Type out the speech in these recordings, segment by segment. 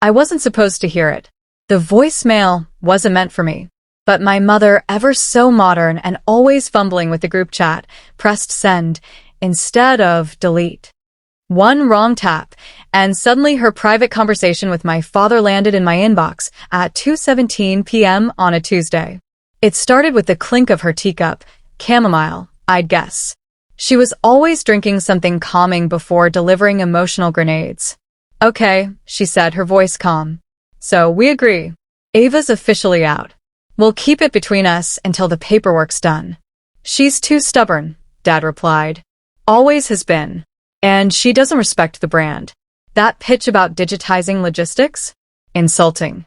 I wasn't supposed to hear it. The voicemail wasn't meant for me. But my mother, ever so modern and always fumbling with the group chat, pressed send instead of delete. One wrong tap, and suddenly her private conversation with my father landed in my inbox at 2:17 p.m. on a Tuesday. It started with the clink of her teacup, chamomile, I'd guess. She was always drinking something calming before delivering emotional grenades. Okay, she said, her voice calm. So we agree. Ava's officially out. We'll keep it between us until the paperwork's done. She's too stubborn, Dad replied. Always has been. And she doesn't respect the brand. That pitch about digitizing logistics? Insulting.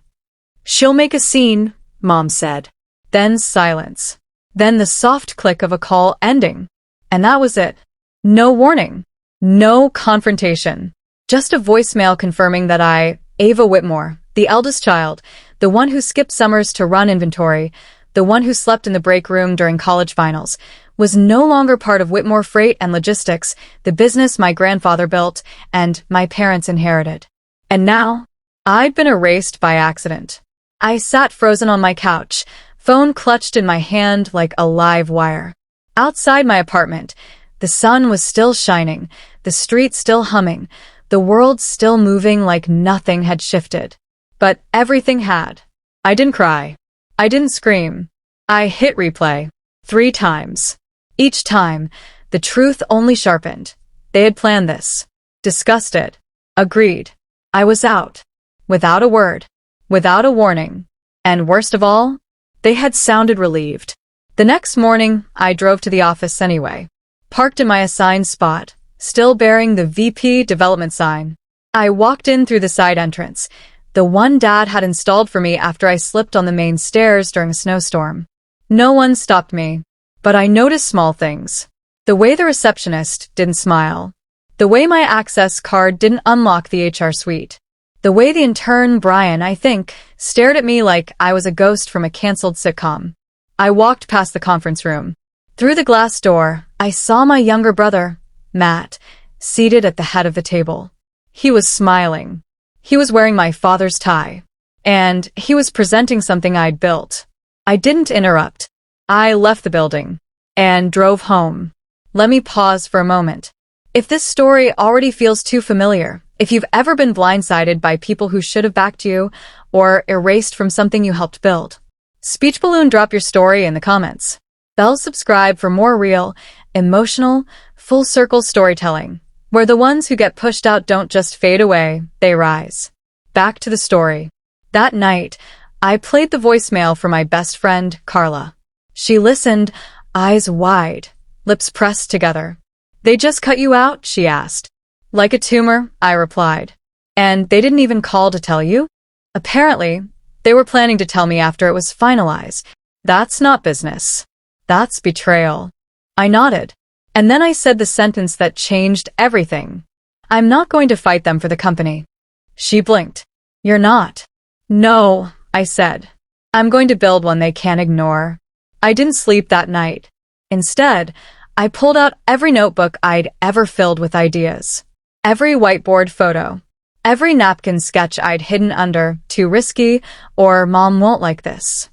She'll make a scene, Mom said. Then silence. Then the soft click of a call ending. And that was it. No warning. No confrontation. Just a voicemail confirming that Ava Whitmore, the eldest child, the one who skipped summers to run inventory, the one who slept in the break room during college finals, was no longer part of Whitmore Freight and Logistics, the business my grandfather built and my parents inherited. And now, I'd been erased by accident. I sat frozen on my couch, phone clutched in my hand like a live wire. Outside my apartment, the sun was still shining, the street still humming, the world still moving like nothing had shifted. But everything had. I didn't cry. I didn't scream. I hit replay 3 times. Each time, the truth only sharpened. They had planned this, discussed it, agreed. I was out. Without a word. Without a warning. And worst of all, they had sounded relieved. The next morning, I drove to the office anyway. Parked in my assigned spot, still bearing the VP development sign. I walked in through the side entrance, the one Dad had installed for me after I slipped on the main stairs during a snowstorm. No one stopped me. But I noticed small things. The way the receptionist didn't smile. The way my access card didn't unlock the HR suite. The way the intern, Brian, I think, stared at me like I was a ghost from a canceled sitcom. I walked past the conference room. Through the glass door, I saw my younger brother, Matt, seated at the head of the table. He was smiling. He was wearing my father's tie. And he was presenting something I'd built. I didn't interrupt. I left the building and drove home. Let me pause for a moment. If this story already feels too familiar, if you've ever been blindsided by people who should have backed you or erased from something you helped build, speech balloon, drop your story in the comments. Bell subscribe for more real, emotional, full circle storytelling, where the ones who get pushed out don't just fade away, they rise. Back to the story. That night, I played the voicemail for my best friend, Carla. She listened, eyes wide, lips pressed together. They just cut you out? She asked. Like a tumor, I replied. And they didn't even call to tell you? Apparently, they were planning to tell me after it was finalized. That's not business. That's betrayal. I nodded. And then I said the sentence that changed everything. I'm not going to fight them for the company. She blinked. You're not. No, I said. I'm going to build one they can't ignore. I didn't sleep that night. Instead, I pulled out every notebook I'd ever filled with ideas. Every whiteboard photo. Every napkin sketch I'd hidden under too risky or Mom won't like this.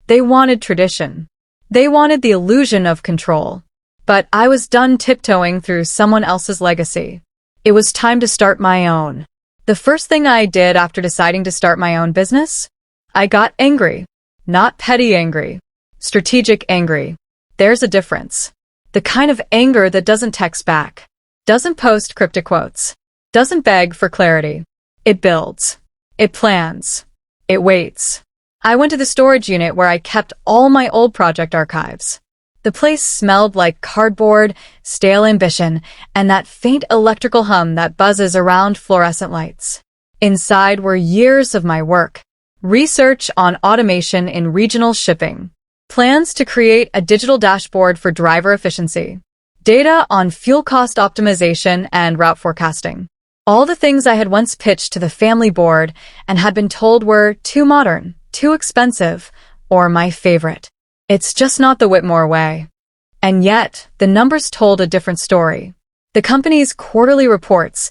They wanted tradition. They wanted the illusion of control. But I was done tiptoeing through someone else's legacy. It was time to start my own. The first thing I did after deciding to start my own business? I got angry. Not petty angry. Strategic angry. There's a difference. The kind of anger that doesn't text back, doesn't post cryptic quotes, doesn't beg for clarity. It builds. It plans. It waits. I went to the storage unit where I kept all my old project archives. The place smelled like cardboard, stale ambition, and that faint electrical hum that buzzes around fluorescent lights. Inside were years of my work. Research on automation in regional shipping. Plans to create a digital dashboard for driver efficiency. Data on fuel cost optimization and route forecasting. All the things I had once pitched to the family board and had been told were too modern, too expensive, or my favorite. It's just not the Whitmore way. And yet, the numbers told a different story. The company's quarterly reports,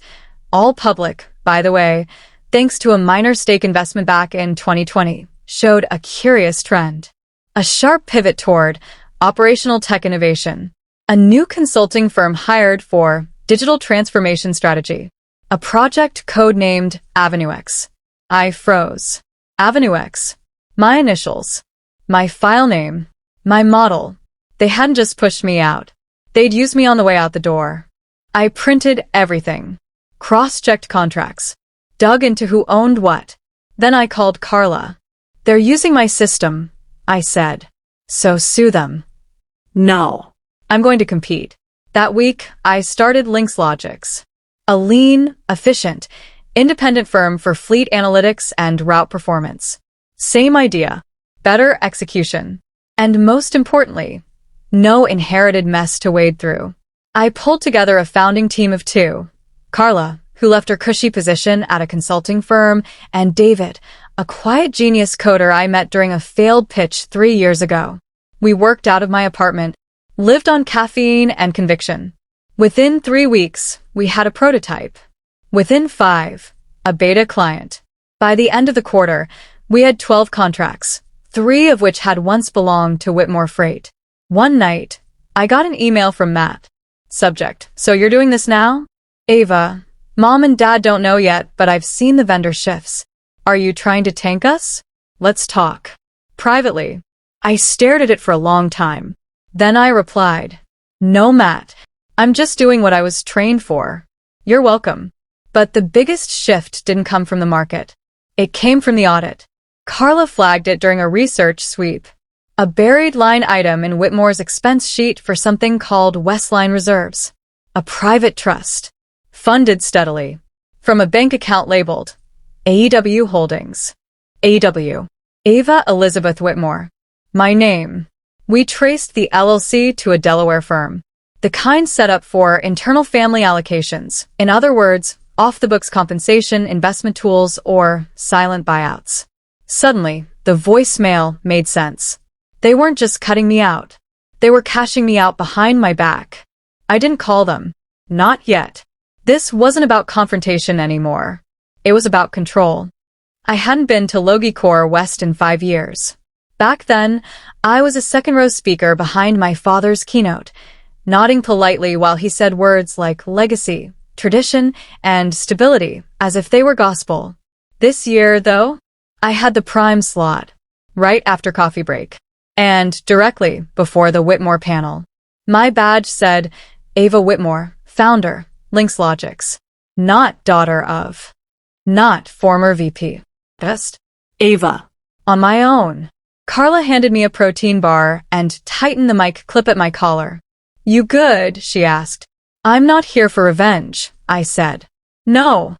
all public, by the way, thanks to a minor stake investment back in 2020, showed a curious trend. A sharp pivot toward operational tech innovation. A new consulting firm hired for digital transformation strategy. A project codenamed AvenueX. I froze. AvenueX. My initials. My file name. My model. They hadn't just pushed me out. They'd used me on the way out the door. I printed everything. Cross-checked contracts. Dug into who owned what. Then I called Carla. They're using my system, I said. So sue them. No. I'm going to compete. That week, I started LinksLogix. A lean, efficient, independent firm for fleet analytics and route performance. Same idea. Better execution. And most importantly, no inherited mess to wade through. I pulled together a founding team of two. Carla, who left her cushy position at a consulting firm, and David, a quiet genius coder I met during a failed pitch 3 years ago. We worked out of my apartment, lived on caffeine and conviction. Within 3 weeks, we had a prototype. Within 5, a beta client. By the end of the quarter, we had 12 contracts, 3 of which had once belonged to Whitmore Freight. One night, I got an email from Matt. Subject: so you're doing this now? Ava, Mom and Dad don't know yet, but I've seen the vendor shifts. Are you trying to tank us? Let's talk. Privately. I stared at it for a long time. Then I replied, no, Matt. I'm just doing what I was trained for. You're welcome. But the biggest shift didn't come from the market. It came from the audit. Carla flagged it during a research sweep. A buried line item in Whitmore's expense sheet for something called Westline Reserves. A private trust. Funded steadily. From a bank account labeled AEW Holdings. AEW. Ava Elizabeth Whitmore. My name. We traced the LLC to a Delaware firm. The kind set up for internal family allocations. In other words, off-the-books compensation, investment tools, or silent buyouts. Suddenly, the voicemail made sense. They weren't just cutting me out. They were cashing me out behind my back. I didn't call them. Not yet. This wasn't about confrontation anymore. It was about control. I hadn't been to Logie Corps West in 5 years. Back then, I was a second-row speaker behind my father's keynote, nodding politely while he said words like legacy, tradition, and stability, as if they were gospel. This year, though, I had the prime slot, right after coffee break, and directly before the Whitmore panel. My badge said, Ava Whitmore, founder, LinksLogix, not daughter of, not former VP. Just Ava. On my own. Carla handed me a protein bar and tightened the mic clip at my collar. You good? She asked. I'm not here for revenge, I said. No.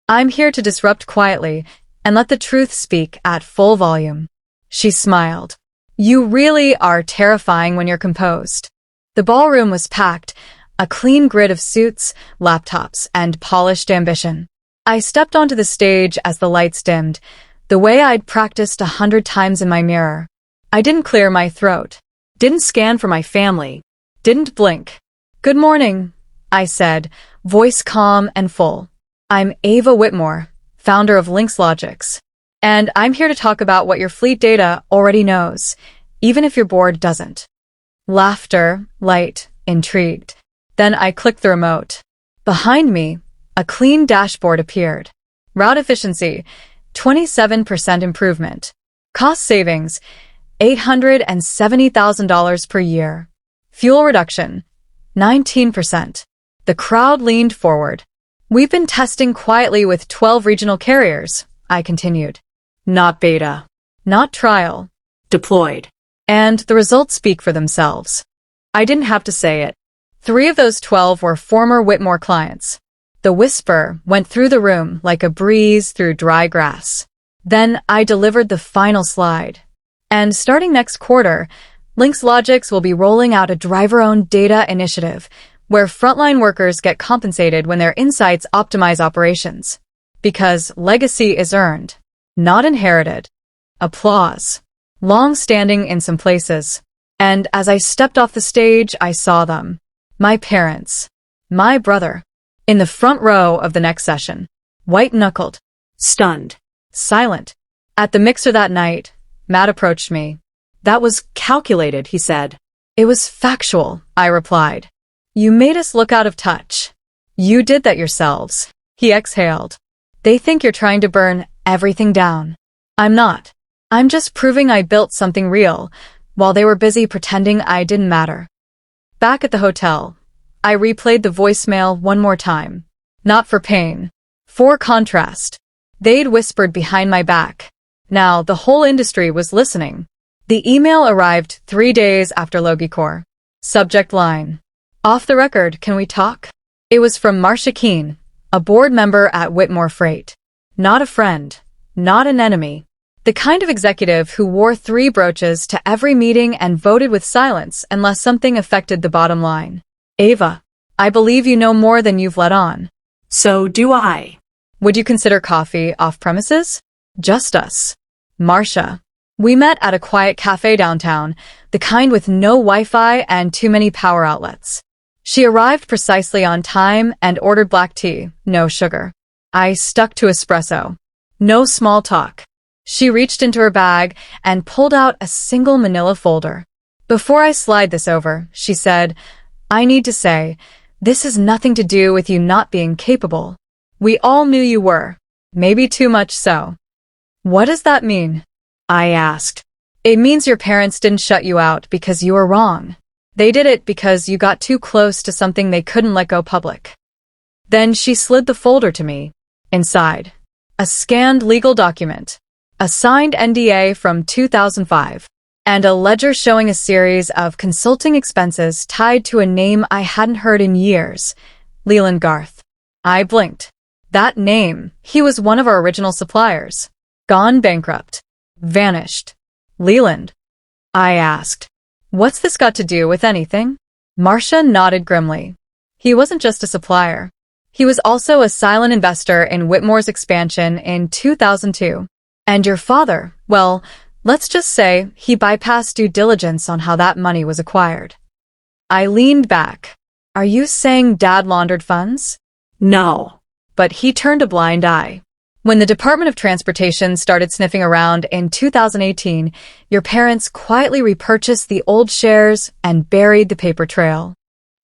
I'm here to disrupt quietly and let the truth speak at full volume. She smiled. You really are terrifying when you're composed. The ballroom was packed, a clean grid of suits, laptops, and polished ambition. I stepped onto the stage as the lights dimmed, the way I'd practiced 100 times in my mirror. I didn't clear my throat, didn't scan for my family, didn't blink. Good morning, I said, voice calm and full. I'm Ava Whitmore, founder of LinksLogix, and I'm here to talk about what your fleet data already knows, even if your board doesn't. Laughter, light, intrigued. Then I clicked the remote. Behind me, a clean dashboard appeared. Route efficiency, 27% improvement. Cost savings, $870,000 per year. Fuel reduction, 19%. The crowd leaned forward. We've been testing quietly with 12 regional carriers, I continued. Not beta. Not trial. Deployed. And the results speak for themselves. I didn't have to say it. 3 of those 12 were former Whitmore clients. The whisper went through the room like a breeze through dry grass. Then I delivered the final slide. And starting next quarter, LinksLogix will be rolling out a driver-owned data initiative where frontline workers get compensated when their insights optimize operations. Because legacy is earned, not inherited. Applause. Long-standing in some places. And as I stepped off the stage, I saw them. My parents. My brother. In the front row of the next session. White-knuckled. Stunned. Silent. At the mixer that night, Matt approached me. That was calculated, he said. It was factual, I replied. You made us look out of touch. You did that yourselves. He exhaled. They think you're trying to burn everything down. I'm not. I'm just proving I built something real, while they were busy pretending I didn't matter. Back at the hotel, I replayed the voicemail one more time. Not for pain. For contrast. They'd whispered behind my back. Now the whole industry was listening. The email arrived 3 days after Logicor. Subject line. Off the record, can we talk? It was from Marcia Keene, a board member at Whitmore Freight. Not a friend. Not an enemy. The kind of executive who wore 3 brooches to every meeting and voted with silence unless something affected the bottom line. Ava, I believe you know more than you've let on. So do I. Would you consider coffee off premises? Just us. Marcia. We met at a quiet cafe downtown, the kind with no Wi-Fi and too many power outlets. She arrived precisely on time and ordered black tea, no sugar. I stuck to espresso. No small talk. She reached into her bag and pulled out a single manila folder. Before I slide this over, she said, I need to say, this has nothing to do with you not being capable. We all knew you were. Maybe too much so. What does that mean? I asked. It means your parents didn't shut you out because you were wrong. They did it because you got too close to something they couldn't let go public. Then she slid the folder to me. Inside, a scanned legal document, a signed NDA from 2005, and a ledger showing a series of consulting expenses tied to a name I hadn't heard in years, Leland Garth. I blinked. That name, he was one of our original suppliers. Gone bankrupt. Vanished. Leland. I asked. What's this got to do with anything? Marcia nodded grimly. He wasn't just a supplier. He was also a silent investor in Whitmore's expansion in 2002. And your father, well, let's just say he bypassed due diligence on how that money was acquired. I leaned back. Are you saying Dad laundered funds? No. But he turned a blind eye. When the Department of Transportation started sniffing around in 2018, your parents quietly repurchased the old shares and buried the paper trail.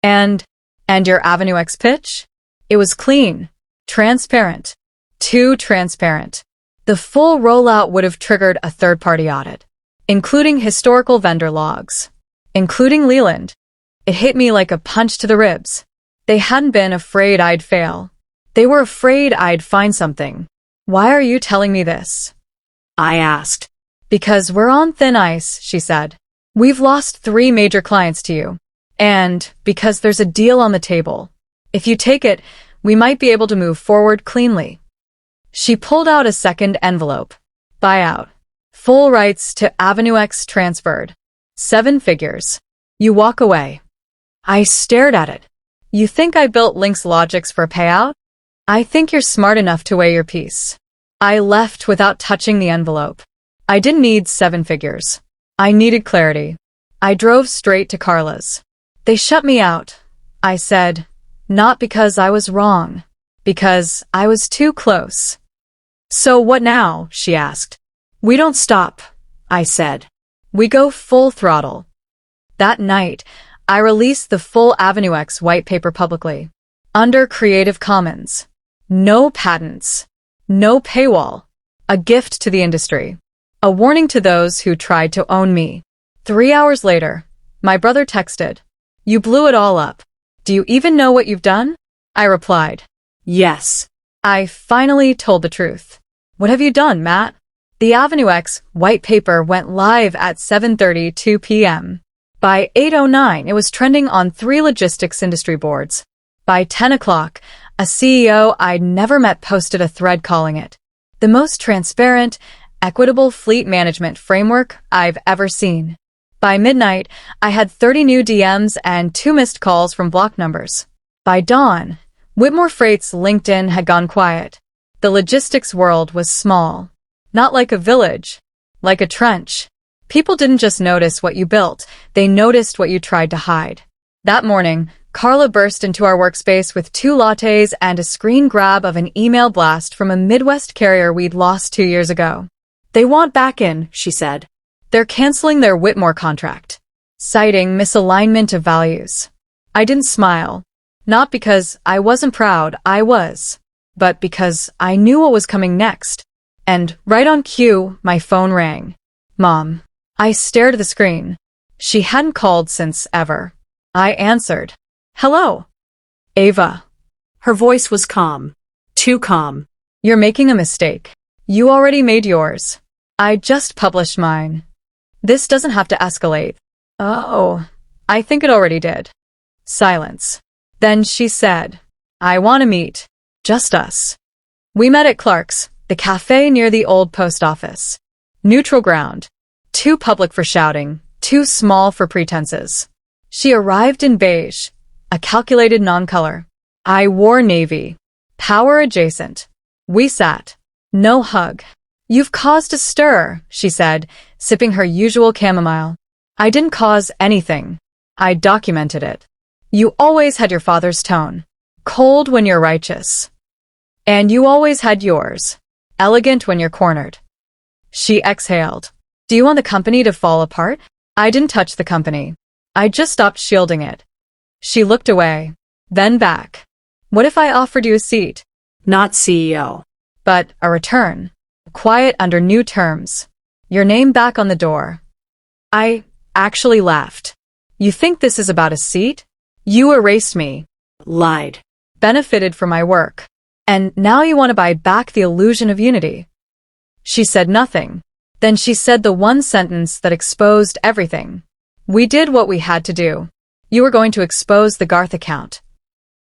And your Avenue X pitch? It was clean. Transparent. Too transparent. The full rollout would have triggered a third-party audit, including historical vendor logs, including Leland. It hit me like a punch to the ribs. They hadn't been afraid I'd fail. They were afraid I'd find something. Why are you telling me this? I asked. Because we're on thin ice, she said. We've lost 3 major clients to you. And because there's a deal on the table. If you take it, we might be able to move forward cleanly. She pulled out a second envelope. Buyout. Full rights to Avenue X transferred. 7 figures. You walk away. I stared at it. You think I built Link's logics for a payout? I think you're smart enough to weigh your piece. I left without touching the envelope. I didn't need 7 figures. I needed clarity. I drove straight to Carla's. They shut me out, I said, not because I was wrong, because I was too close. So what now? She asked. We don't stop, I said. We go full throttle. That night, I released the full Avenue X white paper publicly, under Creative Commons. No patents. No paywall. A gift to the industry. A warning to those who tried to own me. 3 hours later, my brother texted, You blew it all up. Do you even know what you've done? I replied, Yes. I finally told the truth. What have you done, Matt? The Avenue X white paper went live at 7:32 p.m. By 8:09, it was trending on 3 logistics industry boards. By 10 o'clock, a CEO I'd never met posted a thread calling it the most transparent, equitable fleet management framework I've ever seen. By midnight, I had 30 new DMs and 2 missed calls from block numbers. By dawn, Whitmore Freight's LinkedIn had gone quiet. The logistics world was small. Not like a village, like a trench. People didn't just notice what you built, they noticed what you tried to hide. That morning, Carla burst into our workspace with 2 lattes and a screen grab of an email blast from a Midwest carrier we'd lost 2 years ago. They want back in, she said. They're canceling their Whitmore contract, citing misalignment of values. I didn't smile. Not because I wasn't proud, I was, but because I knew what was coming next. And right on cue, my phone rang. Mom. I stared at the screen. She hadn't called since ever. I answered. Hello. Ava. Her voice was calm. Too calm. You're making a mistake. You already made yours. I just published mine. This doesn't have to escalate. Oh, I think it already did. Silence. Then she said, I want to meet. Just us. We met at Clark's, the cafe near the old post office. Neutral ground. Too public for shouting, too small for pretenses. She arrived in beige, a calculated non-color. I wore navy. Power adjacent. We sat. No hug. You've caused a stir, she said, sipping her usual chamomile. I didn't cause anything. I documented it. You always had your father's tone. Cold when you're righteous. And you always had yours. Elegant when you're cornered. She exhaled. Do you want the company to fall apart? I didn't touch the company. I just stopped shielding it. She looked away. Then back. What if I offered you a seat? Not CEO. But a return. Quiet under new terms. Your name back on the door. I actually laughed. You think this is about a seat? You erased me. Lied. Benefited from my work. And now you want to buy back the illusion of unity. She said nothing. Then she said the one sentence that exposed everything. We did what we had to do. You were going to expose the Garth account.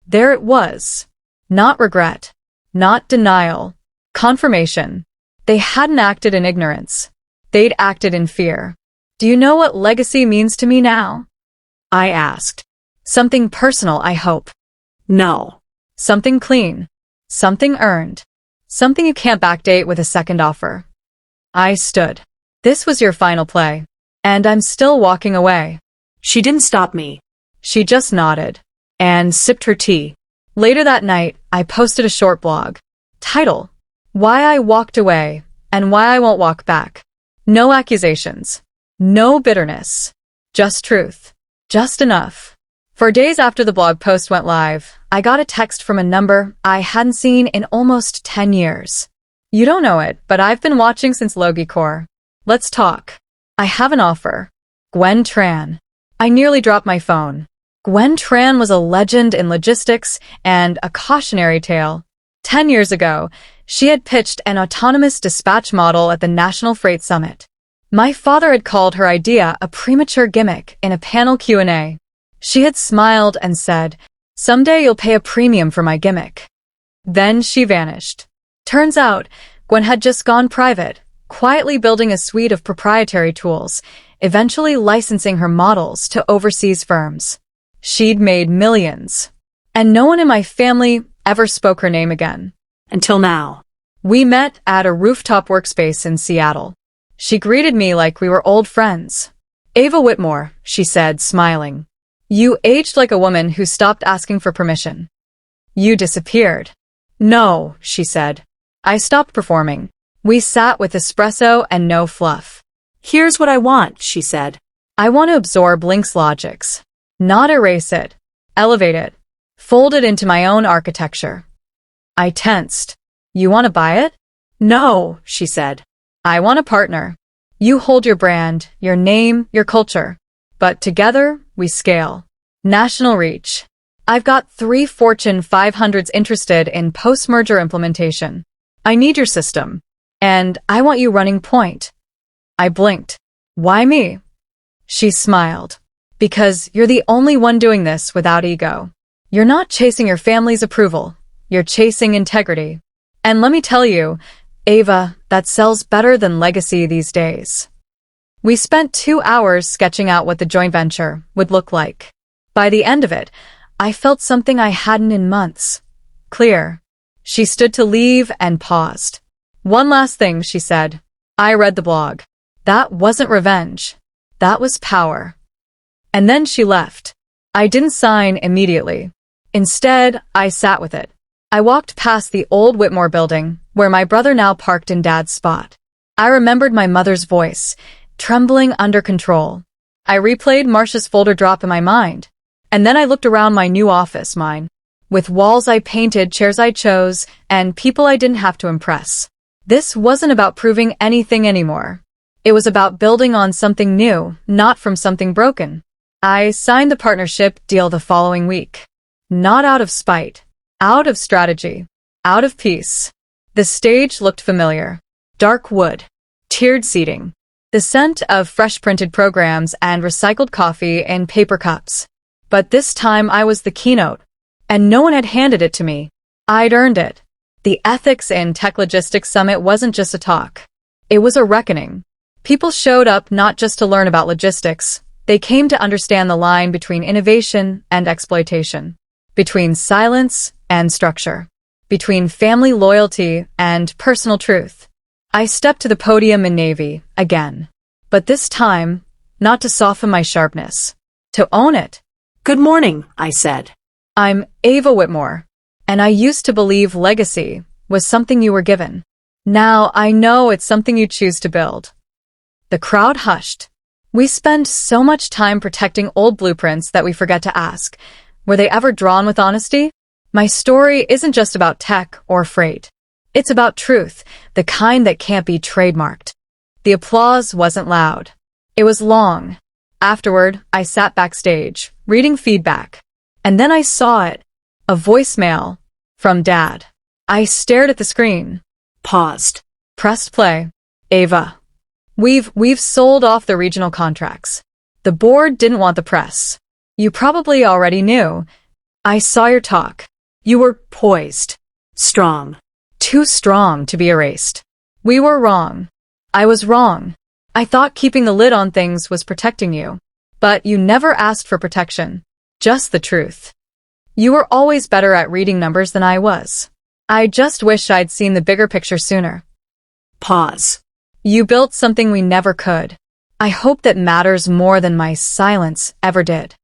There it was. Not regret. Not denial. Confirmation. They hadn't acted in ignorance. They'd acted in fear. Do you know what legacy means to me now? I asked. Something personal, I hope. No. Something clean. Something earned. Something you can't backdate with a second offer. I stood. This was your final play. And I'm still walking away. She didn't stop me. She just nodded. And sipped her tea. Later that night, I posted a short blog. Title: Why I Walked Away and Why I Won't Walk Back. No accusations. No bitterness. Just truth. Just enough. For days after the blog post went live, I got a text from a number I hadn't seen in almost 10 years. You don't know it, but I've been watching since LogiCore. Let's talk. I have an offer. Gwen Tran. I nearly dropped my phone. Gwen Tran was a legend in logistics and a cautionary tale. 10 years ago, she had pitched an autonomous dispatch model at the National Freight Summit. My father had called her idea a premature gimmick in a panel Q&A. She had smiled and said, "Someday you'll pay a premium for my gimmick." Then she vanished. Turns out, Gwen had just gone private, quietly building a suite of proprietary tools, eventually licensing her models to overseas firms. She'd made millions. And no one in my family ever spoke her name again. Until now. We met at a rooftop workspace in Seattle. She greeted me like we were old friends. "Ava Whitmore," she said, smiling. "You aged like a woman who stopped asking for permission." "You disappeared." "No," she said. I stopped performing. We sat with espresso and no fluff. "Here's what I want," she said. "I want to absorb Link's logics. Not erase it. Elevate it. Fold it into my own architecture." I tensed. "You want to buy it?" "No," she said. "I want a partner. You hold your brand, your name, your culture. But together, we scale. National reach. I've got 3 Fortune 500s interested in post-merger implementation. I need your system. And I want you running point." I blinked. "Why me?" She smiled. "Because you're the only one doing this without ego. You're not chasing your family's approval. You're chasing integrity. And let me tell you, Ava, that sells better than legacy these days." We spent 2 hours sketching out what the joint venture would look like. By the end of it, I felt something I hadn't in months. Clear. She stood to leave and paused. "One last thing," she said. "I read the blog. That wasn't revenge. That was power." And then she left. I didn't sign immediately. Instead, I sat with it. I walked past the old Whitmore building, where my brother now parked in Dad's spot. I remembered my mother's voice, trembling under control. I replayed Marcia's folder drop in my mind. And then I looked around my new office, mine, with walls I painted, chairs I chose, and people I didn't have to impress. This wasn't about proving anything anymore. It was about building on something new, not from something broken. I signed the partnership deal the following week. Not out of spite, out of strategy, out of peace. The stage looked familiar. Dark wood, tiered seating, the scent of fresh printed programs and recycled coffee in paper cups. But this time I was the keynote, and no one had handed it to me. I'd earned it. The Ethics in Tech Logistics Summit wasn't just a talk. It was a reckoning. People showed up not just to learn about logistics. They came to understand the line between innovation and exploitation, between silence and structure, between family loyalty and personal truth. I stepped to the podium in navy again, but this time, not to soften my sharpness, to own it. Good morning, I said. I'm Ava Whitmore, and I used to believe legacy was something you were given. Now I know it's something you choose to build. The crowd hushed. We spend so much time protecting old blueprints that we forget to ask, were they ever drawn with honesty? My story isn't just about tech or freight. It's about truth, the kind that can't be trademarked. The applause wasn't loud. It was long. Afterward, I sat backstage, reading feedback. And then I saw it. A voicemail. From Dad. I stared at the screen. Paused. Pressed play. Ava. We've sold off the regional contracts. The board didn't want the press. You probably already knew. I saw your talk. You were poised. Strong. Too strong to be erased. We were wrong. I was wrong. I thought keeping the lid on things was protecting you. But you never asked for protection. Just the truth. You were always better at reading numbers than I was. I just wish I'd seen the bigger picture sooner. Pause. You built something we never could. I hope that matters more than my silence ever did.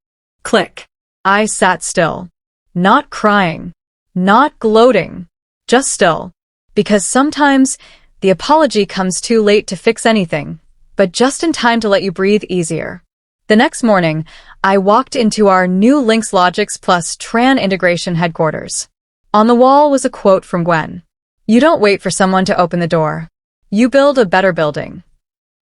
Click. I sat still. Not crying. Not gloating. Just still. Because sometimes the apology comes too late to fix anything, but just in time to let you breathe easier. The next morning, I walked into our new Links Logics plus Tran integration headquarters. On the wall was a quote from Gwen. You don't wait for someone to open the door. You build a better building.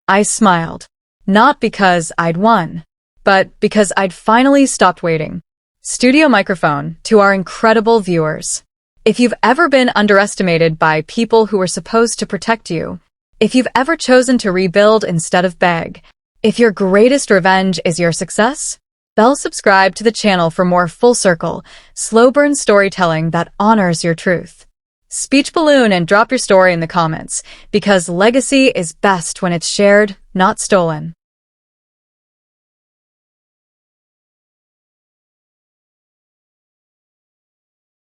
I smiled. Not because I'd won, but because I'd finally stopped waiting. Studio microphone to our incredible viewers. If you've ever been underestimated by people who were supposed to protect you, if you've ever chosen to rebuild instead of beg, if your greatest revenge is your success, subscribe to the channel for more full circle, slow burn storytelling that honors your truth. Speech balloon and drop your story in the comments, because legacy is best when it's shared, not stolen.